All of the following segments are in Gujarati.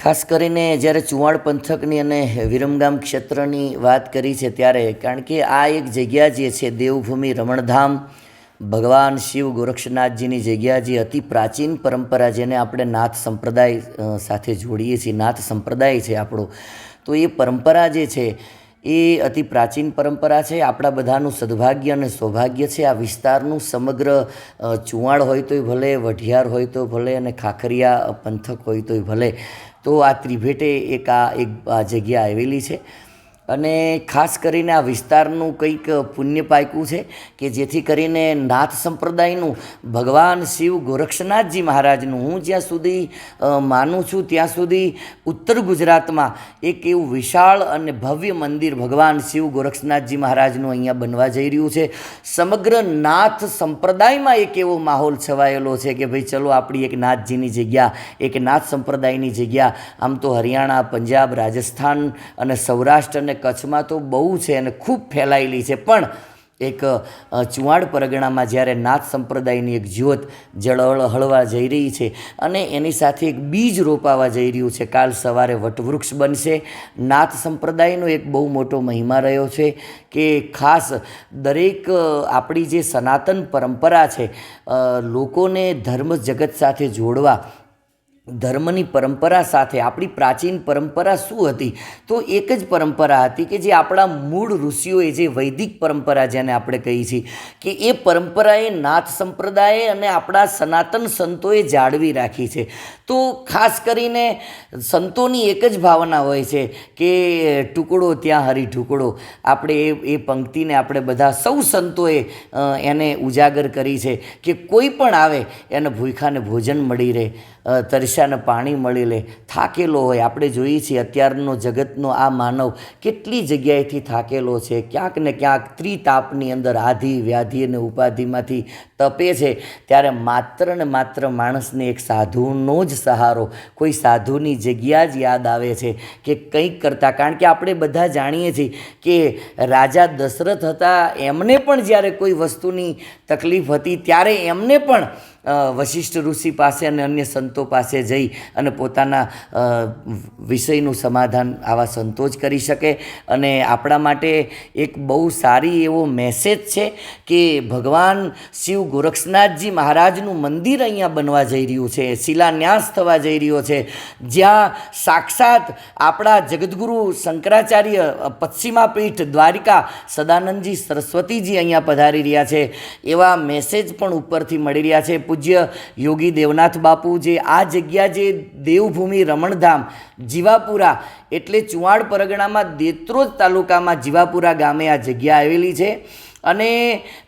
ખાસ કરીને જ્યારે ચુવાડ પંથકની અને વિરમગામ ક્ષેત્રની વાત કરી છે ત્યારે, કારણ કે આ એક જગ્યા જે છે દેવભૂમિ રમણધામ, ભગવાન શિવ ગોરક્ષનાથજીની જગ્યા, જે અતિ પ્રાચીન પરંપરા, જેને આપણે નાથ સંપ્રદાય સાથે જોડીએ છીએ, નાથ સંપ્રદાય છે આપણો, તો એ પરંપરા જે છે એ અતિ પ્રાચીન પરંપરા છે. આપણા બધાનું સદભાગ્ય અને સૌભાગ્ય છે આ વિસ્તારનું. સમગ્ર ચુવાડ હોય તોય ભલે, વઢિયાર હોય તો ભલે, અને ખાખરિયા પંથક હોય તોય ભલે, તો આ ત્રિભેટે એક આ જગ્યા આવેલી છે. અને ખાસ કરીને આ વિસ્તારનું કંઈક પુણ્ય પાક્યું છે કે જેથી કરીને નાથ સંપ્રદાયનું ભગવાન શિવ ગોરક્ષનાથજી મહારાજનું, હું જ્યાં સુધી માનું છું ત્યાં સુધી ઉત્તર ગુજરાતમાં એક એવું વિશાળ અને ભવ્ય મંદિર ભગવાન શિવ ગોરક્ષનાથજી મહારાજનું અહીંયા બનવા જઈ રહ્યું છે. સમગ્ર નાથ સંપ્રદાયમાં એક એવો માહોલ છવાયેલો છે કે ભાઈ ચલો આપણી એક નાથજીની જગ્યા, એક નાથ સંપ્રદાયની જગ્યા. આમ તો હરિયાણા, પંજાબ, રાજસ્થાન અને સૌરાષ્ટ્ર અને કચ્છમાં તો બહુ છે અને ખૂબ ફેલાયેલી છે, પણ એક ચુવાડ પરગણામાં જ્યારે નાથ સંપ્રદાયની એક જ્યોત હળવા જઈ રહી છે અને એની સાથે એક બીજ રોપાવા જઈ રહ્યું છે. કાલ સવારે વટવૃક્ષ બનશે. નાથ સંપ્રદાયનો એક બહુ મોટો મહિમા રહ્યો છે કે ખાસ દરેક આપણી જે સનાતન પરંપરા છે, લોકોને ધર્મ જગત સાથે જોડવા, ધર્મની પરંપરા સાથે આપણી પ્રાચીન પરંપરા શું હતી? તો એક જ પરંપરા હતી કે જે આપણા મૂળ ઋષિઓએ, જે વૈદિક પરંપરા જેને આપણે કહીએ છીએ, કે એ પરંપરાએ નાથ સંપ્રદાયે અને આપણા સનાતન સંતોએ જાળવી રાખી છે. તો ખાસ કરીને સંતોની એક જ ભાવના હોય છે કે ટુકડો ત્યાં હરી ઢુકડો. આપણે એ પંક્તિને આપણે બધા સૌ સંતોએ એને ઉજાગર કરી છે કે કોઈ પણ આવે એને ભૂખ્યાને ભોજન મળી રહે, તરસ્યાને પાણી મળી લે, થાકેલો હોય. આપણે જોઈએ છીએ અત્યારનો જગતનો આ માનવ કેટલી જગ્યાએથી થાકેલો છે, ક્યાંક ને ક્યાંક ત્રિતાપની અંદર આધિ વ્યાધિ અને ઉપાધિમાંથી તપે છે. ત્યારે માત્ર ને માત્ર માણસને એક સાધુનો જ સહારો, કોઈ સાધુની જગ્યા જ યાદ આવે છે કે કંઈક કરતાં. કારણ કે આપણે બધા જાણીએ છીએ કે રાજા દશરથ હતા, એમને પણ જ્યારે કોઈ વસ્તુની તકલીફ હતી ત્યારે એમને પણ વશિષ્ઠ ઋષિ પાસે અને અન્ય સંતો પાસે જઈ અને પોતાના વિષયનું સમાધાન આવા સંતો જ કરી શકે. અને આપણા માટે એક બહુ સારી એવો મેસેજ છે કે ભગવાન શિવ ગોરક્ષનાથજી મહારાજનું મંદિર અહીંયા બનવા જઈ રહ્યું છે, શિલાન્યાસ થવા જઈ રહ્યો છે, જ્યાં સાક્ષાત આપણા જગદગુરુ શંકરાચાર્ય, પશ્ચિમા પીઠ દ્વારિકા સદાનંદજી સરસ્વતીજી અહીંયા પધારી રહ્યા છે. એવા મેસેજ પણ ઉપરથી મળી રહ્યા છે. પૂજ્ય યોગી દેવનાથ બાપુ, જે આ જગ્યા, જે દેવભૂમિ રમણધામ જીવાપુરા, એટલે ચુવાડ પરગણામાં દેત્રોજ તાલુકામાં જીવાપુરા ગામે આ જગ્યા આવેલી છે. અને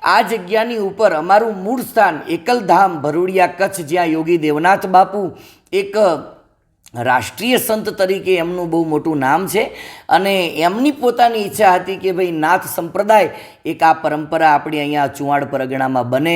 આ જગ્યાની ઉપર અમારું મૂળ સ્થાન એકલધામ ભરૂડિયા કચ્છ, જ્યાં યોગી દેવનાથ બાપુ એક રાષ્ટ્રીય સંત તરીકે એમનું બહુ મોટું નામ છે. અને એમની પોતાની ઈચ્છા હતી કે ભાઈ નાથ સંપ્રદાય એક આ પરંપરા આપણી અહીંયા ચુવાડ પરગણામાં બને,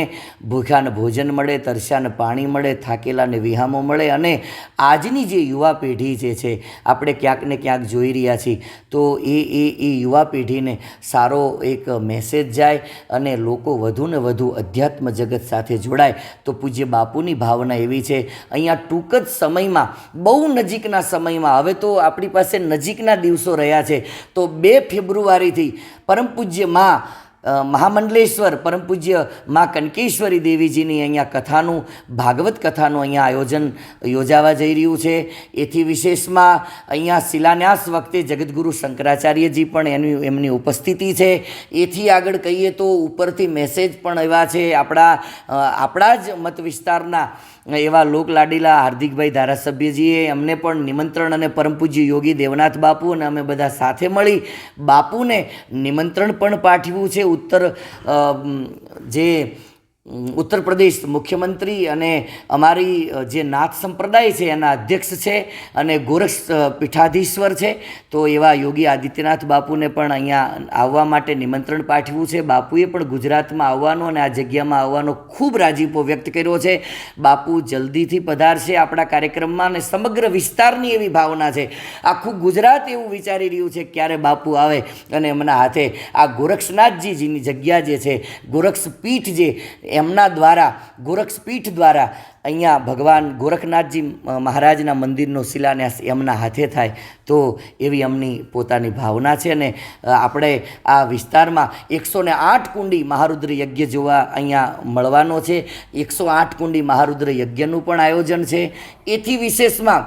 ભૂખ્યાને ભોજન મળે, તરસ્યાને પાણી મળે, થાકેલાને વિહામો મળે. અને આજની જે યુવા પેઢી જે છે, આપણે ક્યાંક ને ક્યાંક જોઈ રહ્યા છીએ, તો એ યુવા પેઢીને સારો એક મેસેજ જાય અને લોકો વધુ ને વધુ અધ્યાત્મ જગત સાથે જોડાય. તો પૂજ્ય બાપુની ભાવના એવી છે, અહીંયા ટૂંક જ સમયમાં, બહુ નજીકના સમયમાં, હવે તો આપણી પાસે નજીકના દિવસો રહ્યા છે, તો 2 ફેબ્રુઆરીથી પરમ પૂજ્ય મહામંડલેશ્વર પરમ પૂજ્ય મા કનકેશ્વરી દેવીજીની અહીંયા કથાનું, ભાગવત કથાનું અહીંયા આયોજન યોજાવા જઈ રહ્યું છે. એથી વિશેષમાં અહીંયા શિલાન્યાસ વખતે જગદગુરુ શંકરાચાર્યજી પણ એમની ઉપસ્થિતિ છે. એથી આગળ કહીએ તો ઉપરથી મેસેજ પણ એવા છે, આપણા જ મત વિસ્તારના એવા લોકલાડીલા હાર્દિકભાઈ ધારાસભ્યજીએ એમને પણ નિમંત્રણ, અને પરમ પૂજ્ય યોગી દેવનાથ બાપુ અને અમે બધા સાથે મળી બાપુને નિમંત્રણ પણ પાઠવ્યું છે. ઉત્તર પ્રદેશ મુખ્યમંત્રી અને અમારી જે નાથ સંપ્રદાય છે એના અધ્યક્ષ છે અને ગોરક્ષ પીઠાધીશ્વર છે, તો એવા યોગી આદિત્યનાથ બાપુને પણ અહીંયા આવવા માટે નિમંત્રણ પાઠવ્યું છે. બાપુએ પણ ગુજરાતમાં આવવાનો અને આ જગ્યામાં આવવાનો ખૂબ રાજીપો વ્યક્ત કર્યો છે. બાપુ જલ્દીથી પધારશે આપણા કાર્યક્રમમાં અને સમગ્ર વિસ્તારની એવી ભાવના છે, આખું ગુજરાત એવું વિચારી રહ્યું છે ક્યારે બાપુ આવે અને એમના હાથે આ ગોરક્ષનાથજીની જગ્યા જે છે, ગોરક્ષ પીઠ જે એમના દ્વારા ગોરક્ષપીઠ દ્વારા અહીંયા ભગવાન ગોરખનાથજી મહારાજના મંદિરનો શિલાન્યાસ એમના હાથે થાય તો એવી એમની પોતાની ભાવના છે. અને આપણે આ વિસ્તારમાં 108 કુંડી મહારુદ્ર યજ્ઞ જોવા અહીંયા મળવાનો છે. 108 કુંડી મહારુદ્ર યજ્ઞનું પણ આયોજન છે. એથી વિશેષમાં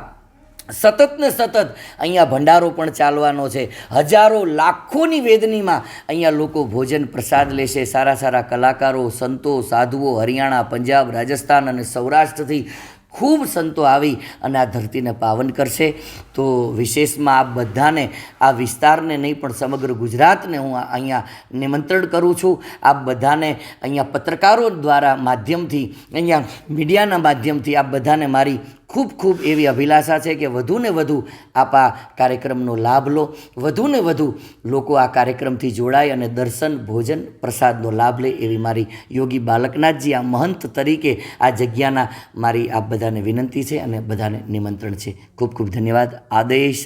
સતત ને સતત અહીંયા ભંડારો પણ ચાલવાનો છે. હજારો લાખોની વેદનીમાં અહીંયા લોકો ભોજન પ્રસાદ લેશે. સારા સારા કલાકારો, સંતો, સાધુઓ હરિયાણા, પંજાબ, રાજસ્થાન અને સૌરાષ્ટ્રથી ખૂબ સંતો આવી અને આ ધરતીને પાવન કરશે. તો વિશેષમાં આ બધાને, આ વિસ્તારને નહીં પણ સમગ્ર ગુજરાતને હું અહીંયા નિમંત્રણ કરું છું. આ બધાને અહીંયા પત્રકારો દ્વારા માધ્યમથી, અહીંયા મીડિયાના માધ્યમથી આ બધાને મારી ખૂબ ખૂબ એવી અભિલાષા છે કે વધુને વધુ આપ આ કાર્યક્રમનો લાભ લો, વધુને વધુ લોકો આ કાર્યક્રમથી જોડાય અને દર્શન, ભોજન, પ્રસાદનો લાભ લે એવી મારી યોગી બાલકનાથજી આ મહંત તરીકે આ જગ્યાના મારી આપ બધાને વિનંતી છે અને બધાને નિમંત્રણ છે. ખૂબ ખૂબ ધન્યવાદ. આદેશ.